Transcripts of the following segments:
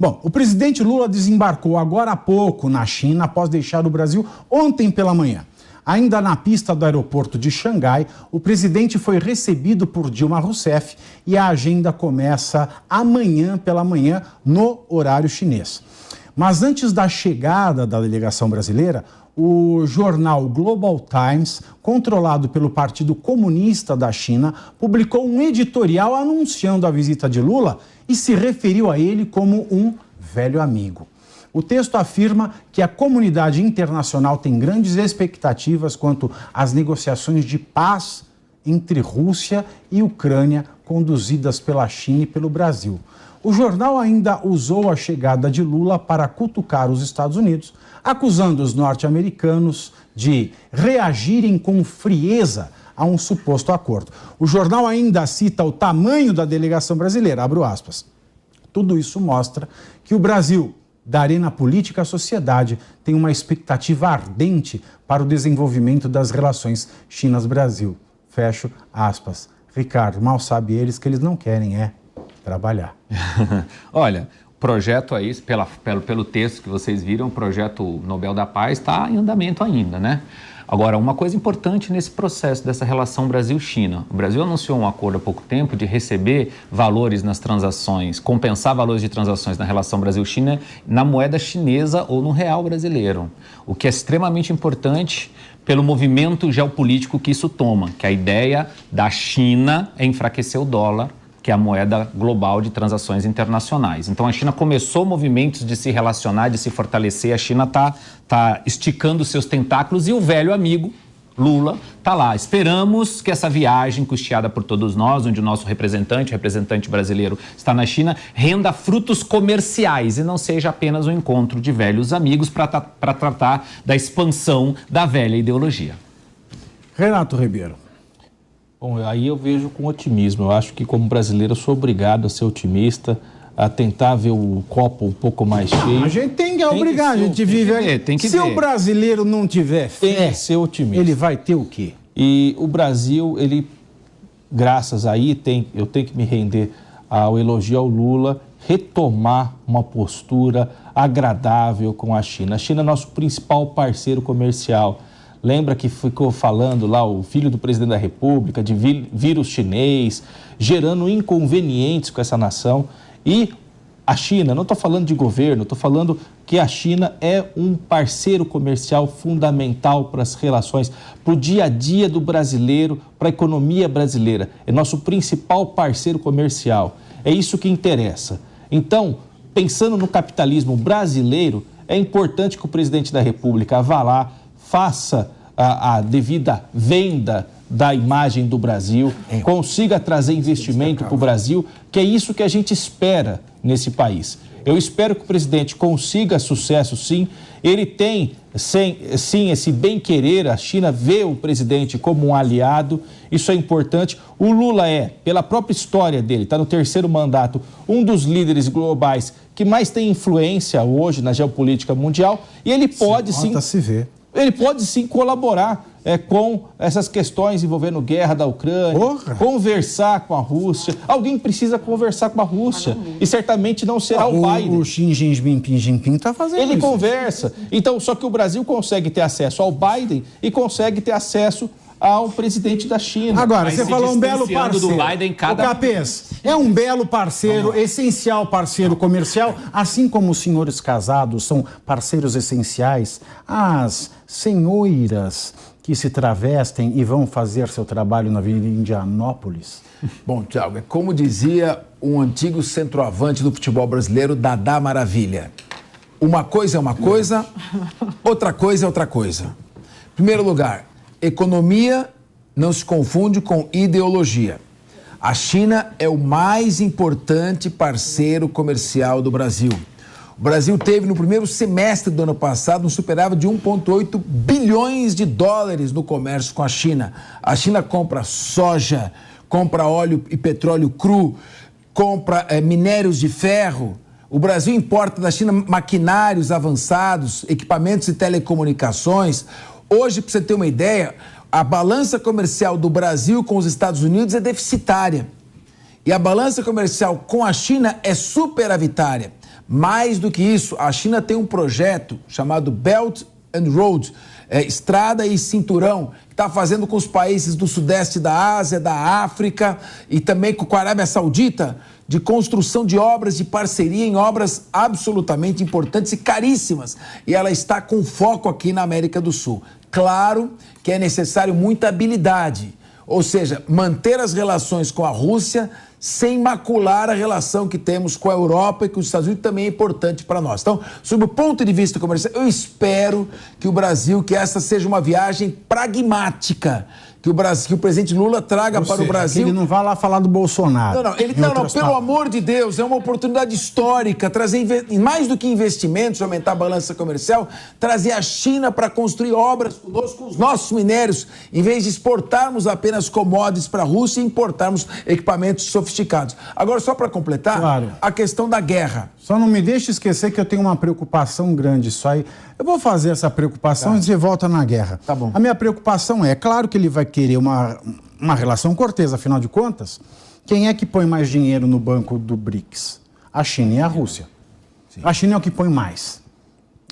Bom, o presidente Lula desembarcou agora há pouco na China após deixar o Brasil ontem pela manhã. Ainda na pista do aeroporto de Xangai, o presidente foi recebido por Dilma Rousseff e a agenda começa amanhã pela manhã no horário chinês. Mas antes da chegada da delegação brasileira, o jornal Global Times, controlado pelo Partido Comunista da China, publicou um editorial anunciando a visita de Lula e se referiu a ele como um velho amigo. O texto afirma que a comunidade internacional tem grandes expectativas quanto às negociações de paz entre Rússia e Ucrânia conduzidas pela China e pelo Brasil. O jornal ainda usou a chegada de Lula para cutucar os Estados Unidos, acusando os norte-americanos de reagirem com frieza a um suposto acordo. O jornal ainda cita o tamanho da delegação brasileira, abro aspas. Tudo isso mostra que o Brasil, da arena política à sociedade, tem uma expectativa ardente para o desenvolvimento das relações China-Brasil. Fecho aspas. Ricardo, mal sabe eles que eles não querem trabalhar. Olha, o projeto aí, pelo texto que vocês viram, o projeto Nobel da Paz está em andamento ainda, né? Agora, uma coisa importante nesse processo dessa relação Brasil-China. O Brasil anunciou um acordo há pouco tempo de receber valores nas transações, compensar valores de transações na relação Brasil-China na moeda chinesa ou no real brasileiro. O que é extremamente importante pelo movimento geopolítico que isso toma, que a ideia da China é enfraquecer o dólar, que é a moeda global de transações internacionais. Então, a China começou movimentos de se relacionar, de se fortalecer. A China tá esticando seus tentáculos e o velho amigo, Lula, está lá. Esperamos que essa viagem custeada por todos nós, onde o nosso representante brasileiro está na China, renda frutos comerciais e não seja apenas um encontro de velhos amigos para tratar da expansão da velha ideologia. Renato Ribeiro. Bom, aí eu vejo com otimismo. Eu acho que, como brasileiro, eu sou obrigado a ser otimista, a tentar ver o copo um pouco mais cheio. A gente tem que obrigar, a gente vive aí. Se o brasileiro não tiver fé, tem que ser otimista. Ele vai ter o quê? E o Brasil, ele, graças aí, eu tenho que me render ao elogio ao Lula, retomar uma postura agradável com a China. A China é nosso principal parceiro comercial. Lembra que ficou falando lá o filho do presidente da República de vírus chinês, gerando inconvenientes com essa nação. E a China, não estou falando de governo, estou falando que a China é um parceiro comercial fundamental para as relações, para o dia a dia do brasileiro, para a economia brasileira. É nosso principal parceiro comercial. É isso que interessa. Então, pensando no capitalismo brasileiro, é importante que o presidente da República vá lá, faça a devida venda da imagem do Brasil, consiga trazer investimento para o Brasil, que é isso que a gente espera nesse país. Eu espero que o presidente consiga sucesso, sim. Ele tem, sim, esse bem-querer. A China vê o presidente como um aliado. Isso é importante. O Lula pela própria história dele, está no terceiro mandato, um dos líderes globais que mais tem influência hoje na geopolítica mundial. E ele pode, sim... Ele pode sim colaborar com essas questões envolvendo guerra da Ucrânia, conversar com a Rússia. Alguém precisa conversar com a Rússia e certamente não será o Biden. O Xi Jinping está fazendo isso. Ele conversa. Então, só que o Brasil consegue ter acesso ao Biden e consegue ter acesso ao presidente da China. Agora, você falou um belo parceiro. Do Biden, O Capês é um belo parceiro, essencial parceiro comercial, assim como os senhores casados são parceiros essenciais, as senhoras que se travestem e vão fazer seu trabalho na Avenida Indianópolis. Bom, Thiago, é como dizia um antigo centroavante do futebol brasileiro, Dadá Maravilha. Uma coisa é uma coisa, outra coisa é outra coisa. Em primeiro lugar, economia não se confunde com ideologia. A China é o mais importante parceiro comercial do Brasil. O Brasil teve no primeiro semestre do ano passado um superávit de 1,8 bilhões de dólares no comércio com a China. A China compra soja, compra óleo e petróleo cru, compra minérios de ferro. O Brasil importa da China maquinários avançados, equipamentos de telecomunicações. Hoje, para você ter uma ideia, a balança comercial do Brasil com os Estados Unidos é deficitária. E a balança comercial com a China é superavitária. Mais do que isso, a China tem um projeto chamado Belt and Road, Estrada e Cinturão, que está fazendo com os países do sudeste da Ásia, da África e também com a Arábia Saudita, de construção de obras de parceria em obras absolutamente importantes e caríssimas. E ela está com foco aqui na América do Sul. Claro que é necessário muita habilidade, ou seja, manter as relações com a Rússia sem macular a relação que temos com a Europa e com os Estados Unidos, também é importante para nós. Então, sob o ponto de vista comercial, eu espero que essa seja uma viagem pragmática, que o presidente Lula traga para o Brasil... Que ele não vá lá falar do Bolsonaro. Não, pelo amor de Deus, é uma oportunidade histórica, trazer mais do que investimentos, aumentar a balança comercial, trazer a China para construir obras conosco, com os nossos minérios, em vez de exportarmos apenas commodities para a Rússia e importarmos equipamentos sofisticados. Agora, só para completar, a questão da guerra. Só não me deixe esquecer que eu tenho uma preocupação grande, isso aí. Eu vou fazer essa preocupação e você volta na guerra. Tá bom. A minha preocupação é, claro que ele vai querer uma relação cortês, afinal de contas, quem é que põe mais dinheiro no banco do BRICS? A China e a Rússia. Sim. A China é o que põe mais.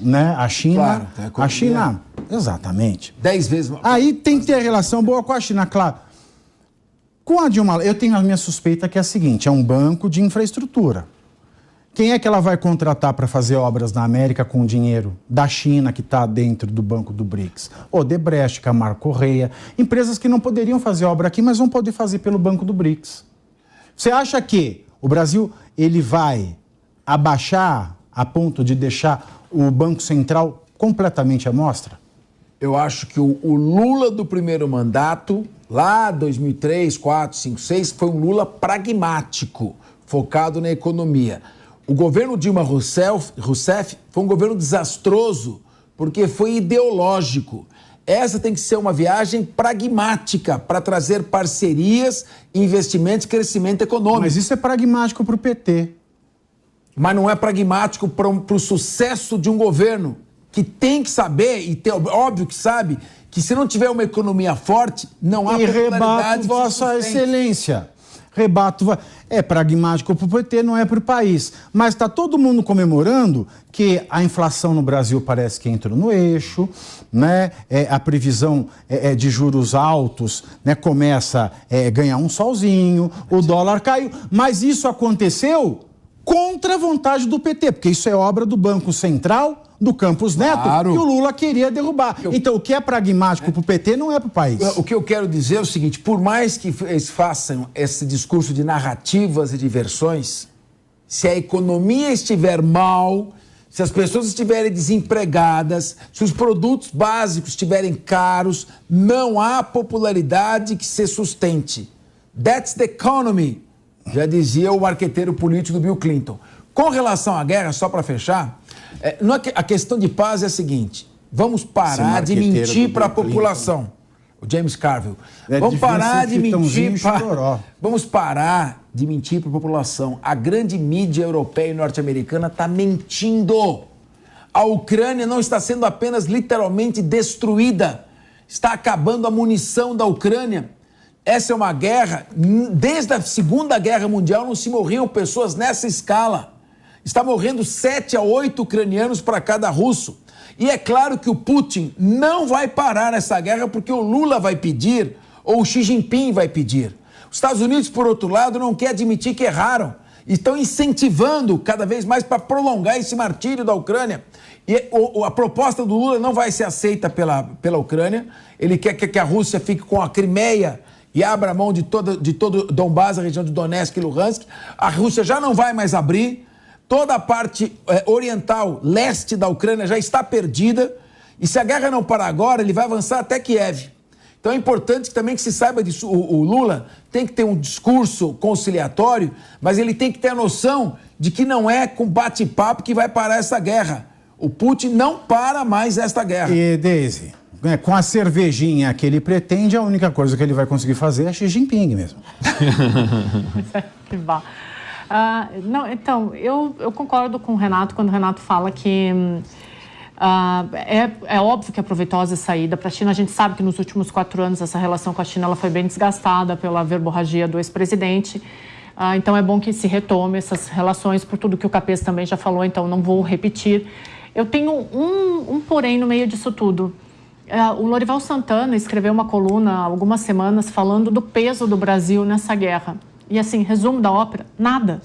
Né? A China... Claro, a China... Exatamente. 10 vezes... Aí tem que ter relação boa com a China, claro. Com a Dilma, eu tenho a minha suspeita que é a seguinte, é um banco de infraestrutura. Quem é que ela vai contratar para fazer obras na América com o dinheiro da China que está dentro do banco do BRICS? Odebrecht, Camargo Correia, empresas que não poderiam fazer obra aqui, mas vão poder fazer pelo banco do BRICS. Você acha que o Brasil ele vai abaixar a ponto de deixar o Banco Central completamente à mostra? Eu acho que o Lula do primeiro mandato, lá 2003, 4, 5, 6, foi um Lula pragmático, focado na economia. O governo Dilma Rousseff foi um governo desastroso, porque foi ideológico. Essa tem que ser uma viagem pragmática para trazer parcerias, investimentos e crescimento econômico. Mas isso é pragmático para o PT. Mas não é pragmático para o sucesso de um governo que tem que saber, e óbvio que sabe, que se não tiver uma economia forte, não há popularidade. Rebato Vossa Excelência. É pragmático para o PT, não é para o país. Mas está todo mundo comemorando que a inflação no Brasil parece que entrou no eixo, né? A previsão de juros altos, né? Começa a ganhar um solzinho, o dólar caiu. Mas isso aconteceu contra a vontade do PT, porque isso é obra do Banco Central, do Campos Neto, que o Lula queria derrubar. Então, o que é pragmático para o PT não é para o país. O que eu quero dizer é o seguinte, por mais que eles façam esse discurso de narrativas e de versões, se a economia estiver mal, se as pessoas estiverem desempregadas, se os produtos básicos estiverem caros, não há popularidade que se sustente. That's the economy, já dizia o marqueteiro político do Bill Clinton. Com relação à guerra, só para fechar, a questão de paz é a seguinte, vamos parar de mentir para a população. O James Carville. Vamos parar de mentir Vamos parar de mentir para a população. A grande mídia europeia e norte-americana está mentindo. A Ucrânia não está sendo apenas literalmente destruída, está acabando a munição da Ucrânia. Essa é uma guerra, desde a Segunda Guerra Mundial não se morriam pessoas nessa escala. Está morrendo 7 a 8 ucranianos para cada russo. E é claro que o Putin não vai parar essa guerra porque o Lula vai pedir ou o Xi Jinping vai pedir. Os Estados Unidos, por outro lado, não quer admitir que erraram. Estão incentivando cada vez mais para prolongar esse martírio da Ucrânia. E a proposta do Lula não vai ser aceita pela Ucrânia. Ele quer que a Rússia fique com a Crimeia e abra mão de todo Donbás, a região de Donetsk e Luhansk. A Rússia já não vai mais abrir. Toda a parte oriental, leste da Ucrânia já está perdida. E se a guerra não parar agora, ele vai avançar até Kiev. Então é importante também que se saiba disso. O Lula tem que ter um discurso conciliatório, mas ele tem que ter a noção de que não é com bate-papo que vai parar essa guerra. O Putin não para mais esta guerra. E, Deise, com a cervejinha que ele pretende, a única coisa que ele vai conseguir fazer é Xi Jinping mesmo. Que bom. Não, então, eu concordo com o Renato quando o Renato fala que é óbvio que é proveitosa a saída para a China. A gente sabe que nos últimos 4 anos essa relação com a China ela foi bem desgastada pela verborragia do ex-presidente. Então é bom que se retome essas relações, por tudo que o Capês também já falou, então não vou repetir. Eu tenho um porém no meio disso tudo. O Lorival Santana escreveu uma coluna há algumas semanas falando do peso do Brasil nessa guerra. E assim, resumo da ópera, nada.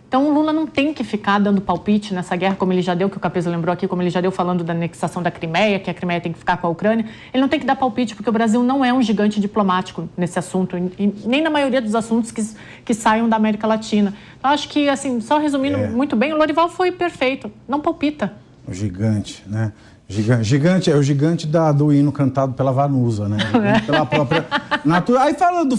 Então o Lula não tem que ficar dando palpite nessa guerra, como ele já deu, que o Capês lembrou aqui, como ele já deu falando da anexação da Crimeia, que a Crimeia tem que ficar com a Ucrânia. Ele não tem que dar palpite, porque o Brasil não é um gigante diplomático nesse assunto, e nem na maioria dos assuntos que saiam da América Latina. Então acho que, assim, só resumindo muito bem, o Lorival foi perfeito, não palpita. O gigante, né? Gigante é o gigante do hino cantado pela Vanusa, né? Pela própria natureza. Aí falando do